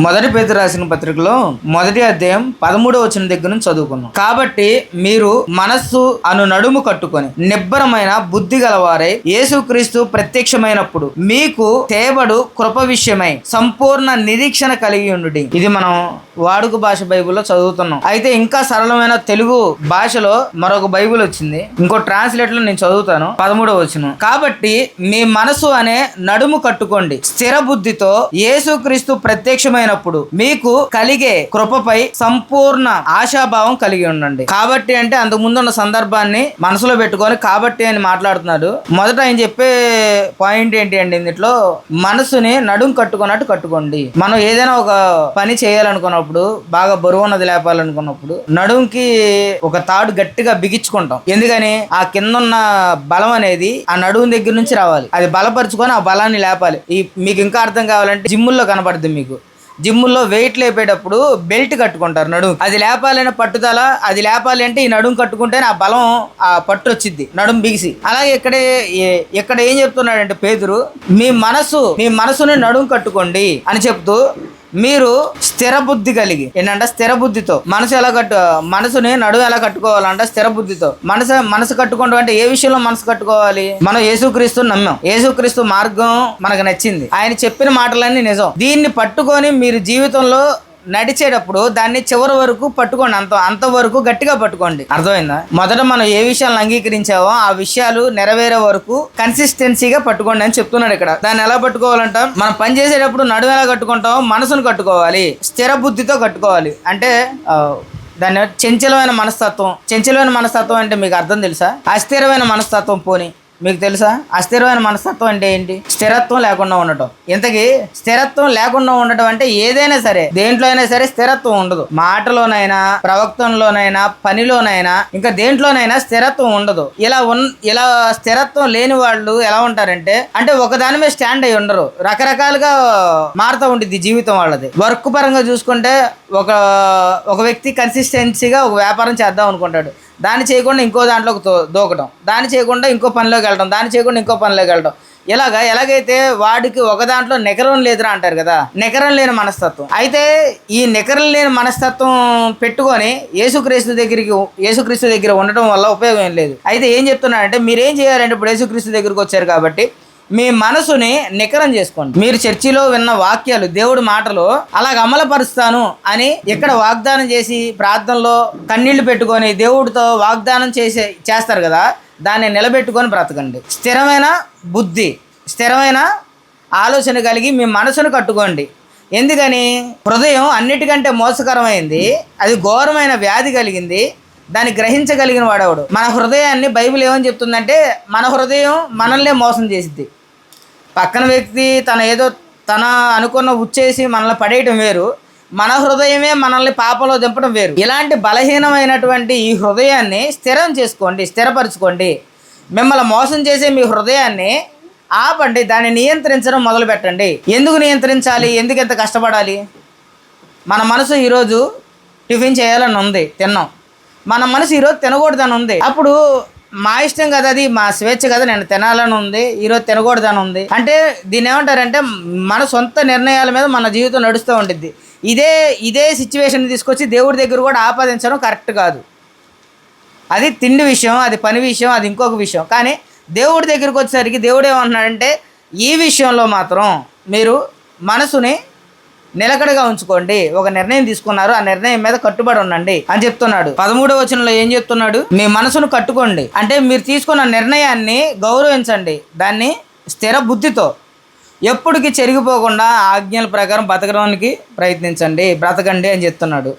మొదటి పేతురు రాసిన పత్రికలో మొదటి అధ్యాయం 13వ వచనం దగ్గర నుంచి చదువుకున్నాం. కాబట్టి మీరు మనస్సు అను నడుము కట్టుకొని నిబ్బరమైన బుద్ధి గలవారై యేసుక్రీస్తు ప్రత్యక్షమైనప్పుడు మీకు తేబడు కృప విషయమై సంపూర్ణ నిరీక్షణ కలిగి ఉండుడి. ఇది మనం వాడుక భాష బైబిల్లో చదువుతున్నాం. అయితే ఇంకా సరళమైన తెలుగు భాషలో మరొక బైబిల్ వచ్చింది. ఇంకో ట్రాన్స్లేట్ లో నేను చదువుతాను. 13వ వచనం. కాబట్టి మీ మనసు అనే నడుము కట్టుకోండి, స్థిర బుద్ధితో యేసుక్రీస్తు ప్రత్యక్షమైనప్పుడు మీకు కలిగే కృపపై సంపూర్ణ ఆశాభావం కలిగి ఉండండి. కాబట్టి అంటే అంతకు ముందు ఉన్న సందర్భాన్ని మనసులో పెట్టుకొని కాబట్టి అని మాట్లాడుతున్నాడు. మొదట ఆయన చెప్పే పాయింట్ ఏంటి అంటే ఇందులో మనసుని నడుము కట్టుకున్నట్టు కట్టుకోండి. మనం ఏదైనా ఒక పని చేయాలనుకున్నప్పుడు, బాగా బరువు ఉన్నది లేపాలనుకున్నప్పుడు నడుముకి ఒక తాడు గట్టిగా బిగించుకుంటాం. ఎందుకని ఆ కింద ఉన్న బలం అనేది ఆ నడుము దగ్గర నుంచి రావాలి. అది బలపరుచుకొని ఆ బలాన్ని లేపాలి. మీకు ఇంకా అర్థం కావాలంటే జిమ్ముల్లో కనపడుతుంది. మీకు జిమ్ముల్లో వెయిట్ లేపేటప్పుడు బెల్ట్ కట్టుకుంటారు నడుము. అది లేపాలనే పట్టుదల, అది లేపాలి అంటే ఈ నడుము కట్టుకుంటేనే ఆ బలం, ఆ పట్టు వచ్చింది నడుము బిగిసి. అలాగే ఇక్కడ ఏం చెప్తున్నాడంటే పేతురు, మీ మనసుని నడుము కట్టుకోండి అని చెప్తూ మీరు స్థిర బుద్ధి కలిగి ఏంటంటే స్థిర బుద్ధితో మనసుని నడుము ఎలా కట్టుకోవాలంటే స్థిర బుద్ధితో మనసు కట్టుకోవడం అంటే ఏ విషయంలో మనసు కట్టుకోవాలి? మనం యేసుక్రీస్తుని నమ్మాం, యేసుక్రీస్తు మార్గం మనకు నచ్చింది, ఆయన చెప్పిన మాటలన్నీ నిజం. దీన్ని పట్టుకొని మీరు జీవితంలో నడిచేటప్పుడు దాన్ని చివరి వరకు పట్టుకోండి, అంతవరకు గట్టిగా పట్టుకోండి. అర్థమైందా? మొదట మనం ఏ విషయాలను అంగీకరించావో ఆ విషయాలు నెరవేరే వరకు కన్సిస్టెన్సీగా పట్టుకోండి అని చెప్తున్నాడు ఇక్కడ. దాన్ని ఎలా పట్టుకోవాలంట? మనం పని చేసేటప్పుడు నడుము ఎలా కట్టుకుంటామో మనసును కట్టుకోవాలి, స్థిర బుద్ధితో కట్టుకోవాలి. అంటే దాన్ని చంచలమైన మనస్తత్వం అంటే మీకు అర్థం తెలుసా? అస్థిరమైన మనస్తత్వం పోని మీకు తెలుసా? అస్థిరమైన మనస్తత్వం అంటే ఏంటి? స్థిరత్వం లేకుండా ఉండటం. ఇంతకీ స్థిరత్వం లేకుండా ఉండటం అంటే ఏదైనా సరే, దేంట్లో అయినా సరే స్థిరత్వం ఉండదు. మాటలోనైనా, ప్రవక్తంలోనైనా, పనిలోనైనా, ఇంకా దేంట్లోనైనా స్థిరత్వం ఉండదు. ఇలా స్థిరత్వం లేని వాళ్ళు ఎలా ఉంటారంటే ఒకదాని మీద స్టాండ్ అయి ఉండరు. రకరకాలుగా మారుతూ ఉంటుంది జీవితం వాళ్ళది. వర్క్ పరంగా చూసుకుంటే ఒక వ్యక్తి కన్సిస్టెన్సీగా ఒక వ్యాపారం చేద్దాం అనుకుంటాడు. దాన్ని చేయకుండా ఇంకో దాంట్లోకి దూకడం, దాన్ని చేయకుండా ఇంకో పనిలోకి వెళ్ళడం, దాన్ని చేయకుండా ఇంకో పనిలోకి వెళ్ళడం. ఎలాగైతే వాడికి ఒక దాంట్లో నికరం లేదురా అంటారు కదా, నికరం లేని మనస్తత్వం. అయితే ఈ నికరం లేని మనస్తత్వం పెట్టుకొని యేసుక్రీస్తు దగ్గర ఉండటం వల్ల ఉపయోగం ఏం లేదు. అయితే ఏం చెప్తున్నాడంటే మీరేం చేయాలంటే ఇప్పుడు యేసుక్రీస్తు దగ్గరికి వచ్చారు కాబట్టి మీ మనసుని నికరం చేసుకోండి. మీరు చర్చిలో విన్న వాక్యాలు, దేవుడి మాటలు అలాగ అమలుపరుస్తాను అని ఇక్కడ వాగ్దానం చేసి ప్రార్థనలో కన్నీళ్లు పెట్టుకొని దేవుడితో వాగ్దానం చేస్తారు కదా, దాన్ని నిలబెట్టుకొని బ్రతకండి. స్థిరమైన బుద్ధి, స్థిరమైన ఆలోచన కలిగి మీ మనసును కట్టుకోండి. ఎందుకని? హృదయం అన్నిటికంటే మోసకరమైంది, అది ఘోరమైన వ్యాధి కలిగింది, దాన్ని గ్రహించగలిగిన వాడేవాడు. మన హృదయాన్ని బైబిల్ ఏమని చెప్తుందంటే మన హృదయం మనల్నే మోసం చేసిద్ది. పక్కన వ్యక్తి తన అనుకున్న ఉచ్చేసి మనల్ని పడేయటం వేరు, మన హృదయమే మనల్ని పాపంలో దింపడం వేరు. ఇలాంటి బలహీనమైనటువంటి ఈ హృదయాన్ని స్థిరపరచుకోండి. మిమ్మల్ని మోసం చేసే మీ హృదయాన్ని ఆపండి, దాన్ని నియంత్రించడం మొదలు పెట్టండి. ఎందుకు నియంత్రించాలి? ఎందుకు ఎంత కష్టపడాలి? మన మనసు ఈరోజు టిఫిన్ చేయాలని ఉంది, తిన్నాం. మన మనసు ఈరోజు తినకూడదని ఉంది. అప్పుడు మా ఇష్టం కదా, అది మా స్వేచ్ఛ కదా, నేను తినాలని ఉంది, ఈరోజు తినకూడదని ఉంది అంటే దీన్ని ఏమంటారంటే మన సొంత నిర్ణయాల మీద మన జీవితం నడుస్తూ ఉంటుంది. ఇదే సిచ్యువేషన్ తీసుకొచ్చి దేవుడి దగ్గర కూడా ఆపాదించడం కరెక్ట్ కాదు. అది తిండి విషయం, అది పని విషయం, అది ఇంకొక విషయం. కానీ దేవుడి దగ్గరికి వచ్చేసరికి దేవుడు ఏమంటున్నాడంటే ఈ విషయంలో మాత్రం మీరు మనసుని నిలకడగా ఉంచుకోండి. ఒక నిర్ణయం తీసుకున్నారు, ఆ నిర్ణయం మీద కట్టుబడి ఉండండి అని చెప్తున్నాడు. 13వ వచనంలో ఏం చెప్తున్నాడు? మీ మనసును కట్టుకోండి అంటే మీరు తీసుకున్న నిర్ణయాన్ని గౌరవించండి, దాన్ని స్థిర బుద్ధితో ఎప్పటికీ చెరిగిపోకుండా ఆజ్ఞల ప్రకారం బ్రతకడానికి ప్రయత్నించండి, బ్రతకండి అని చెప్తున్నాడు.